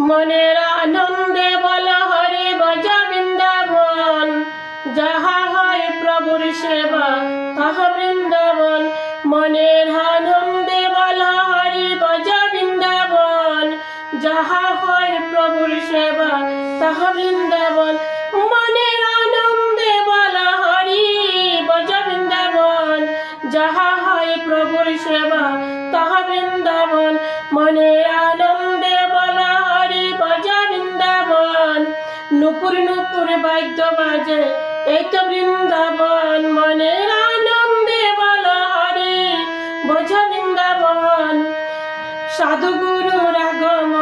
মনের আনন্দে বল হরি ভজ বৃন্দাবন, যাহা হয় প্রভুর সেবা তাহা বৃন্দাবন। মনের আনন্দে বল হরি ভজ বৃন্দাবন, যাহা হয় প্রভুর সেবা তাহা বৃন্দাবন। মনের আনন্দে বল হরি ভজ বৃন্দাবন, যাহা হয় প্রভুর সেবা তাহা বৃন্দাবন। মনের আনন্দে বল হরি ভজ বৃন্দাবন, নুপুর নুপুর বাদ্য বাজে এই তো বৃন্দাবন। মনের আনন্দে বল হরি ভজ বৃন্দাবন, সাধু গুরুর আগমন